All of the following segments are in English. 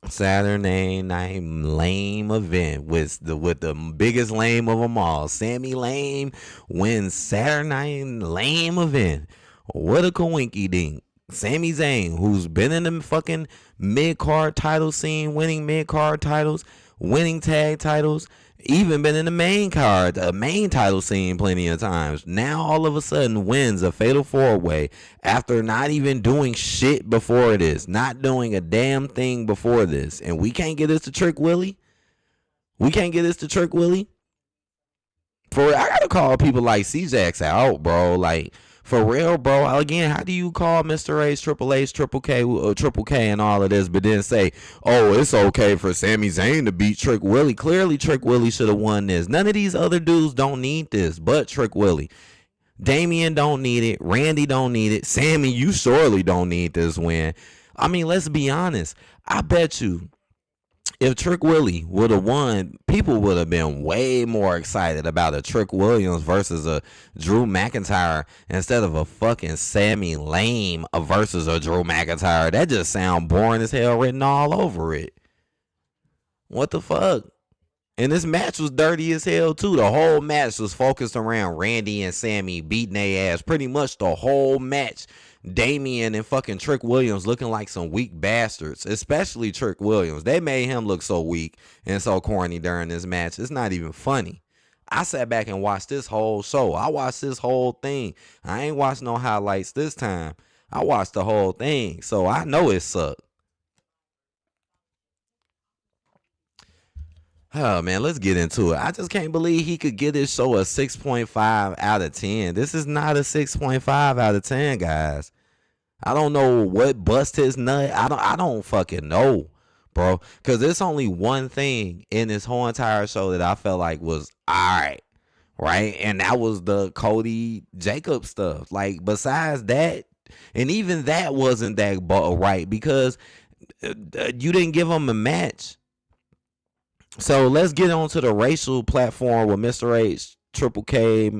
Saturday Night Lame event with the biggest lame of them all. Sammy Lame wins Saturday Night Lame event. What a coinky dink. Sami Zayn, who's been in the fucking mid card title scene, winning mid card titles, winning tag titles, even been in the main title scene plenty of times. Now all of a sudden wins a fatal four way after not even doing shit before this, not doing a damn thing before this. And we can't get this to Trick Willie. We can't get this to Trick Willie. I gotta call people like Cjax out, bro. Like, for real, bro. Again, how do you call Mr. H, Triple K, and all of this, but then say, oh, it's okay for Sami Zayn to beat Trick Willie? Clearly, Trick Willie should have won this. None of these other dudes don't need this, but Trick Willie. Damian don't need it. Randy don't need it. Sammy, you surely don't need this win. I mean, let's be honest. I bet you if Trick Willie would have won, people would have been way more excited about a Trick Williams versus a Drew McIntyre instead of a fucking Sammy Lame versus a Drew McIntyre. That just sound boring as hell written all over it. What the fuck? And this match was dirty as hell too. The whole match was focused around Randy and Sammy beating their ass. Pretty much the whole match. Damian and fucking Trick Williams looking like some weak bastards. Especially Trick Williams. They made him look so weak and so corny during this match. It's not even funny. I sat back and watched this whole show. I watched this whole thing. I ain't watched no highlights this time. I watched the whole thing. So I know it sucked. Oh man, let's get into it. I just can't believe he could get this show a 6.5 out of 10. This is not a 6.5 out of 10, guys. I don't know what bust his nut. I don't fucking know, bro. Cause there's only one thing in this whole entire show that I felt like was alright. Right? And that was the Cody Jacob stuff. Like, besides that, and even that wasn't that right because you didn't give him a match. So let's get onto the racial platform with Mr. H, Triple K,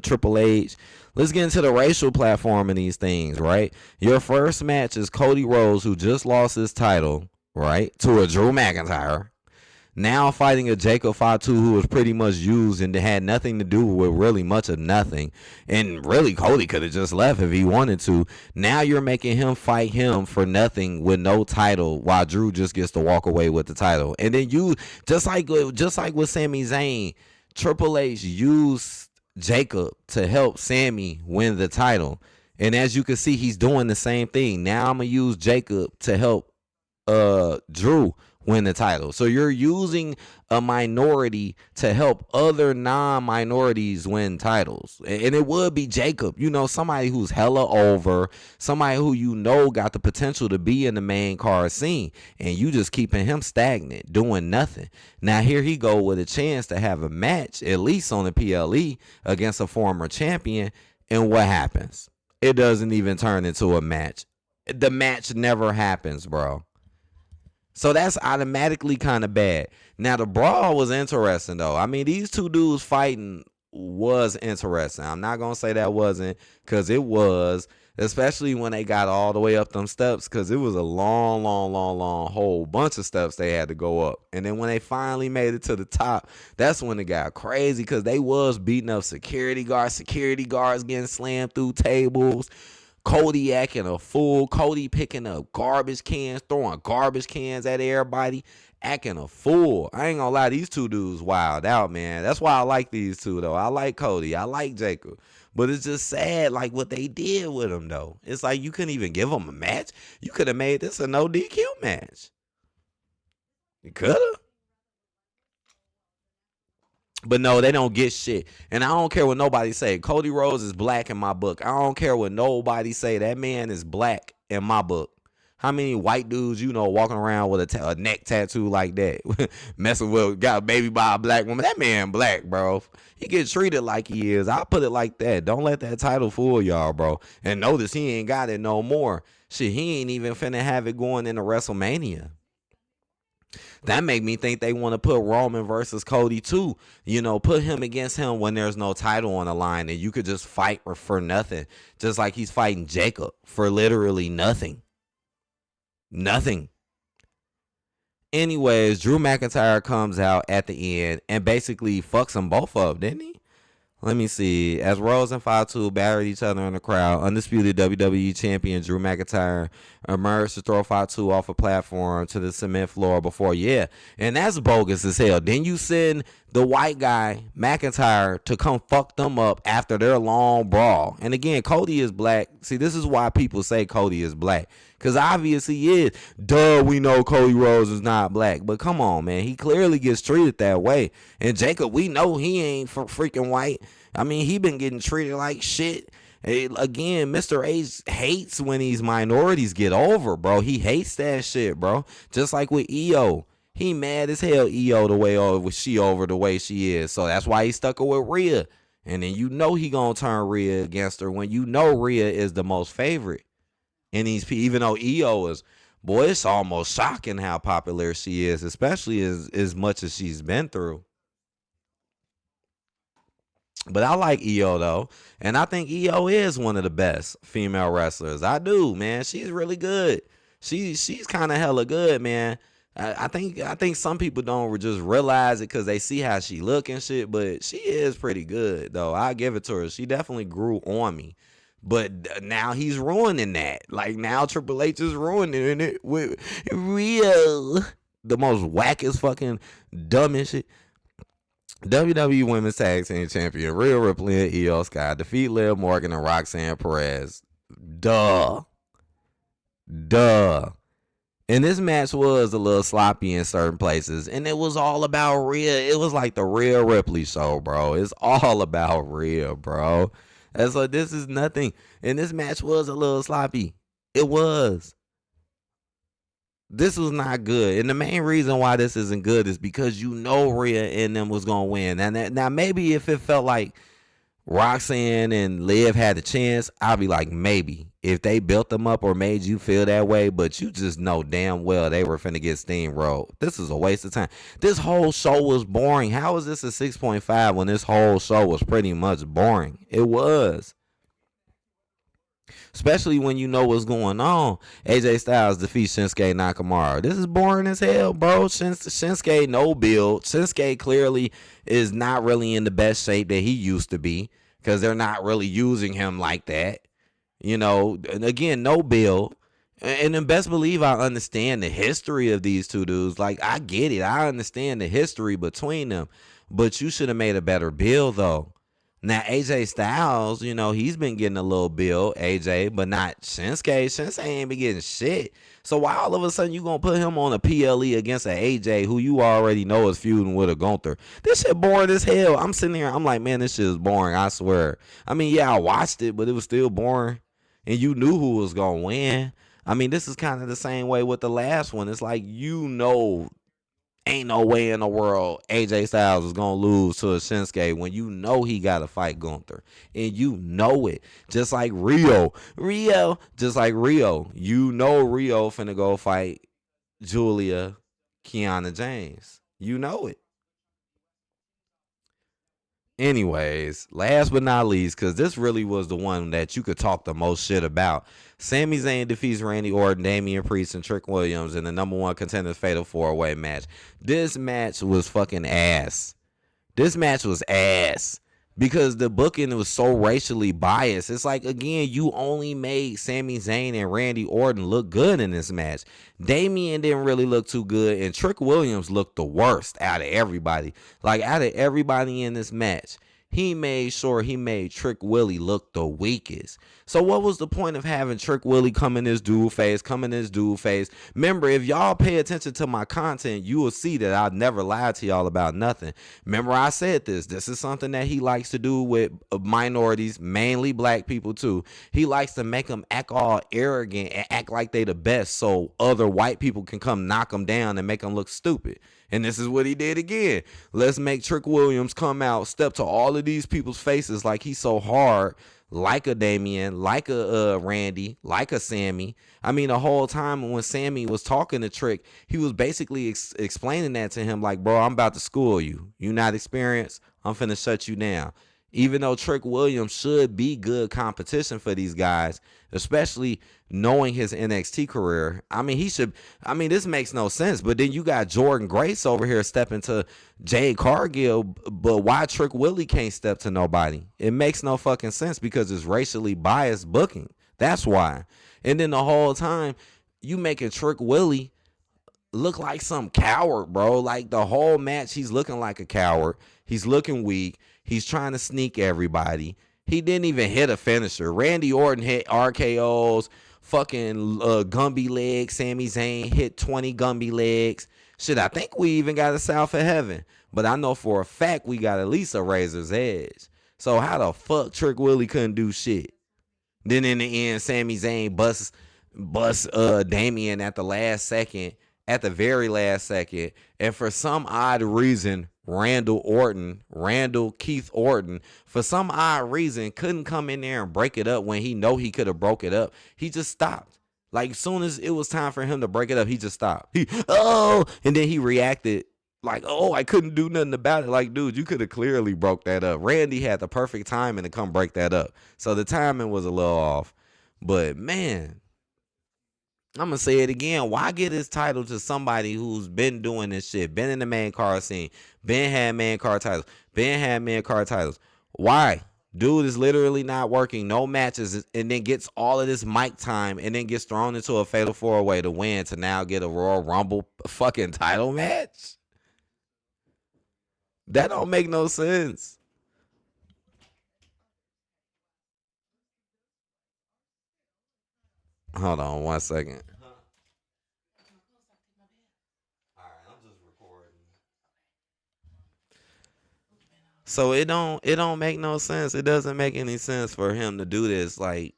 Triple H. Let's get into the racial platform in these things, right? Your first match is Cody Rhodes, who just lost his title, right, to a Drew McIntyre. Now fighting a Jacob Fatu who was pretty much used and had nothing to do with really much of nothing. And really, Cody could have just left if he wanted to. Now you're making him fight him for nothing with no title while Drew just gets to walk away with the title. And then you, just like with Sami Zayn, Triple H used Jacob to help Sammy win the title. And as you can see, he's doing the same thing. Now I'm going to use Jacob to help Drew win the title. So you're using a minority to help other non-minorities win titles. And it would be Jacob, somebody who's hella over, somebody who got the potential to be in the main card scene, and you just keeping him stagnant, doing nothing. Now here he go with a chance to have a match, at least on the PLE, against a former champion, and what happens? It doesn't even turn into a match. The match never happens, bro. So that's automatically kind of bad. Now, the brawl was interesting, though. I mean, these two dudes fighting was interesting. I'm not going to say that wasn't, because it was, especially when they got all the way up them steps, because it was a long, long, long, long whole bunch of steps they had to go up. And then when they finally made it to the top, that's when it got crazy, because they was beating up security guards getting slammed through tables. Cody acting a fool. Cody picking up garbage cans, throwing garbage cans at everybody, acting a fool. I ain't gonna lie, these two dudes wild out, man. That's why I like these two, though. I like Cody. I like Jacob. But it's just sad, like, what they did with him, though. It's like you couldn't even give him a match. You could have made this a no DQ match. You could have. But no, they don't get shit. And I don't care what nobody say. Cody Rhodes is black in my book. I don't care what nobody say. That man is black in my book. How many white dudes walking around with a neck tattoo like that? Messing with, got a baby by a black woman. That man black, bro. He get treated like he is. I'll put it like that. Don't let that title fool y'all, bro. And notice he ain't got it no more. Shit, he ain't even finna have it going into WrestleMania. That make me think they want to put Roman versus Cody too. Put him against him when there's no title on the line, and you could just fight for nothing. Just like he's fighting Jacob for literally nothing. Nothing. Anyways, Drew McIntyre comes out at the end and basically fucks them both up, didn't he? Let me see. As Rose and Fatu battered each other in the crowd, undisputed WWE champion Drew McIntyre emerged to throw Fatu off a platform to the cement floor before. Yeah, and that's bogus as hell. Then you send the white guy, McIntyre, to come fuck them up after their long brawl. And again, Cody is black. See, this is why people say Cody is black. Because obviously he is. Duh, we know Cody Rhodes is not black. But come on, man. He clearly gets treated that way. And Jacob, we know he ain't freaking white. I mean, he been getting treated like shit. Again, Mr. H hates when these minorities get over, bro. He hates that shit, bro. Just like with EO. He mad as hell, EO, the way she over the way she is. So that's why he stuck her with Rhea. And then you know he gonna turn Rhea against her when you know Rhea is the most favorite. And even though EO is, boy, it's almost shocking how popular she is, especially as much as she's been through. But I like EO though, and I think EO is one of the best female wrestlers. I do, man. She's really good. She's kind of hella good, man. I think some people don't just realize it because they see how she look and shit, but she is pretty good though. I give it to her. She definitely grew on me. But now he's ruining that. Like now Triple H is ruining it with Rio. The most wackest fucking dumbest shit. WWE Women's Tag Team Champion Rhea Ripley and Io Sky defeat Liv Morgan and Roxanne Perez. Duh. And this match was a little sloppy in certain places. And it was all about Rhea. It was like the Rhea Ripley show, bro. It's all about Rhea, bro. And so this is nothing. And this match was a little sloppy. It was. This was not good. And the main reason why this isn't good is because you know Rhea and them was going to win. And now maybe if it felt like Roxanne and Liv had a chance, I'd be like, maybe. If they built them up or made you feel that way, but you just know damn well they were finna get steamrolled. This is a waste of time. This whole show was boring. How is this a 6.5 when this whole show was pretty much boring? It was. Especially when you know what's going on. AJ Styles defeats Shinsuke Nakamura. This is boring as hell, bro. Shinsuke no build. Shinsuke clearly is not really in the best shape that he used to be because they're not really using him like that. You know, and again, no build. And then best believe I understand the history of these two dudes. Like, I get it. I understand the history between them. But you should have made a better build, though. Now, AJ Styles, you know, he's been getting a little build, AJ, but not Shinsuke. Shinsuke ain't been getting shit. So why all of a sudden you going to put him on a PLE against an AJ who you already know is feuding with a Gunther? This shit boring as hell. I'm sitting here, I'm like, man, this shit is boring, I swear. I mean, yeah, I watched it, but it was still boring. And you knew who was going to win. I mean, this is kind of the same way with the last one. It's like, you know, ain't no way in the world AJ Styles is going to lose to a Shinsuke when you know he got to fight Gunther. And you know it. Just like Rio. Just like Rio. You know Rio finna go fight Julia Kiana James. You know it. Anyways, last but not least, because this really was the one that you could talk the most shit about. Sami Zayn defeats Randy Orton, Damian Priest, and Trick Williams in the number one contenders fatal 4-way match. This match was fucking ass. This match was ass. Because the booking was so racially biased. It's like, again, you only made Sami Zayn and Randy Orton look good in this match. Damian didn't really look too good, and Trick Williams looked the worst out of everybody. Like, out of everybody in this match, he made sure he made Trick Willie look the weakest. So what was the point of having Trick Willie come in this dual face, Remember, if y'all pay attention to my content, you will see that I've never lied to y'all about nothing. Remember, I said this. This is something that he likes to do with minorities, mainly black people too. He likes to make them act all arrogant and act like they the best so other white people can come knock them down and make them look stupid. And this is what he did again. Let's make Trick Williams come out, step to all of these people's faces like he's so hard, like a Damian, like a Randy, like a Sammy. I mean, the whole time when Sammy was talking to Trick, he was basically explaining that to him like, bro, I'm about to school you. You not experienced? I'm finna shut you down. Even though Trick Williams should be good competition for these guys, especially knowing his NXT career. I mean, he should. I mean, this makes no sense. But then you got Jordan Grace over here stepping to Jade Cargill. But why Trick Willie can't step to nobody? It makes no fucking sense because it's racially biased booking. That's why. And then the whole time you making Trick Willie look like some coward, bro. Like the whole match, he's looking like a coward. He's looking weak. He's trying to sneak everybody. He didn't even hit a finisher. Randy Orton hit RKOs, fucking Gumby legs. Sami Zayn hit 20 Gumby legs. Shit, I think we even got a South of Heaven. But I know for a fact we got at least a Razor's Edge. So how the fuck Trick Willie couldn't do shit? Then in the end, Sami Zayn busts Damian at the last second, at the very last second. And for some odd reason, Keith Orton, for some odd reason, couldn't come in there and break it up when he know he could have broke it up. He just stopped. Like, as soon as it was time for him to break it up, he just stopped. And then he reacted like, oh, I couldn't do nothing about it. Like, dude, you could have clearly broke that up. Randy had the perfect timing to come break that up. So the timing was a little off. But, man, I'm going to say it again. Why get his title to somebody who's been doing this shit, been in the main card scene, been had main card titles? Why? Dude is literally not working, no matches, and then gets all of this mic time and then gets thrown into a fatal 4-way to win to now get a Royal Rumble fucking title match? That don't make no sense. Hold on 1 second. So it don't make no sense. It doesn't make any sense for him to do this. Like,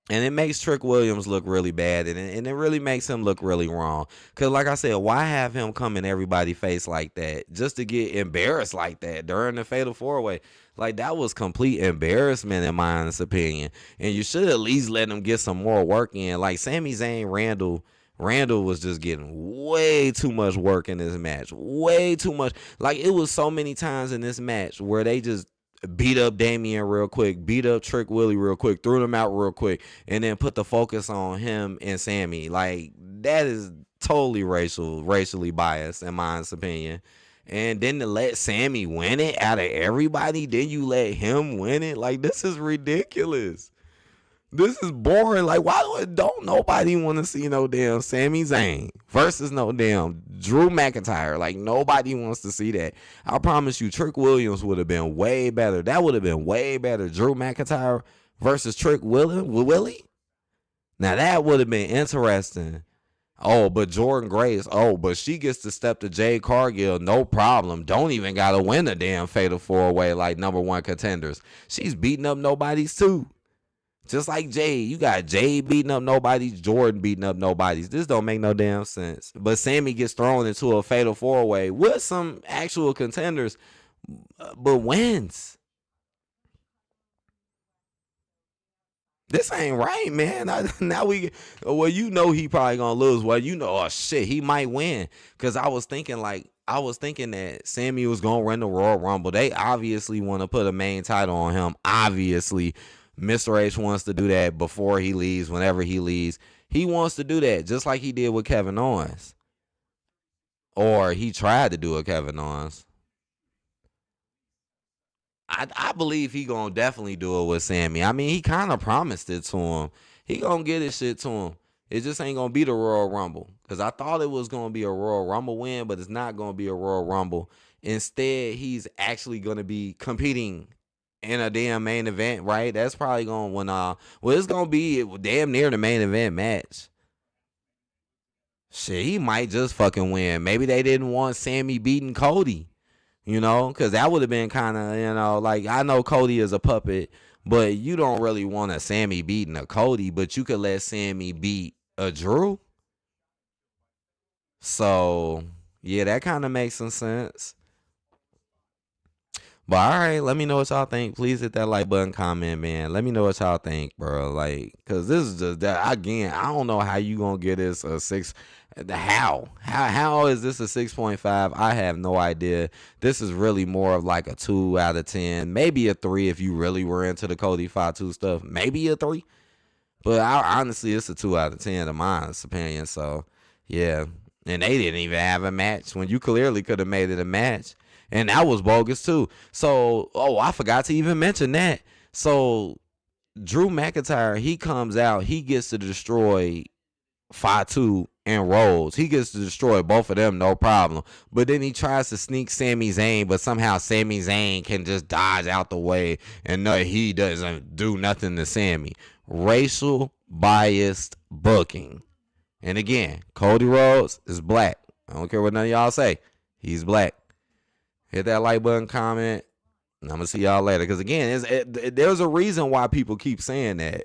and it makes Trick Williams look really bad, and it really makes him look really wrong. Because, like I said, why have him come in everybody's face like that just to get embarrassed like that during the Fatal 4-Way? Like, that was complete embarrassment in my honest opinion. And you should at least let him get some more work in. Like, Sami Zayn, Randall was just getting way too much work in this match. Way too much. Like, it was so many times in this match where they just beat up Damian real quick, beat up Trick Willie real quick, threw them out real quick, and then put the focus on him and Sammy. Like, that is totally racially biased in my honest opinion. And then to let Sammy win it out of everybody, then you let him win it. Like, this is ridiculous. This is boring. Like, why don't nobody want to see no damn Sami Zayn versus no damn Drew McIntyre? Like, nobody wants to see that. I promise you, Trick Williams would have been way better. That would have been way better. Drew McIntyre versus Trick Willie. Now, that would have been interesting. Oh, but Jordan Grace. Oh, but she gets to step to Jade Cargill. No problem. Don't even got to win a damn Fatal 4-Way like number one contenders. She's beating up nobodies too. Just like Jade, you got Jade beating up nobodies, Jordan beating up nobodies. This don't make no damn sense. But Sammy gets thrown into a Fatal 4-Way with some actual contenders, but wins. This ain't right, man. Now well, you know he probably gonna lose. Well, you know, oh shit, he might win. Cause I was thinking that Sammy was gonna run the Royal Rumble. They obviously want to put a main title on him. Obviously. Mr. H wants to do that before he leaves, whenever he leaves. He wants to do that just like he did with Kevin Owens. Or he tried to do with Kevin Owens. I believe he gonna definitely do it with Sammy. I mean, he kind of promised it to him. He gonna get his shit to him. It just ain't gonna be the Royal Rumble. Because I thought it was gonna be a Royal Rumble win, but it's not gonna be a Royal Rumble. Instead, he's actually gonna be competing in a damn main event, right? That's probably going to it's going to be damn near the main event match. Shit, he might just fucking win. Maybe they didn't want Sammy beating Cody, because that would have been kind of, like, I know Cody is a puppet, but you don't really want a Sammy beating a Cody, but you could let Sammy beat a Drew. So, yeah, that kind of makes some sense. But all right, let me know what y'all think. Please hit that like button, comment, man. Let me know what y'all think, bro. Like, cause this is just that again. I don't know how you gonna get this a six. How is this a 6.5? I have no idea. This is really more of like a 2 out of 10, maybe a 3 if you really were into the Cody Fatu stuff. Maybe a 3, but honestly, it's a 2 out of 10 in my opinion. So yeah, and they didn't even have a match when you clearly could have made it a match. And that was bogus too. So, I forgot to even mention that. So, Drew McIntyre, he comes out, he gets to destroy Fatu and Rhodes. He gets to destroy both of them, no problem. But then he tries to sneak Sami Zayn, but somehow Sami Zayn can just dodge out the way, and no, he doesn't do nothing to Sami. Racial biased booking. And again, Cody Rhodes is black. I don't care what none of y'all say. He's black. Hit that like button, comment, and I'm going to see y'all later. Because, again, there's a reason why people keep saying that.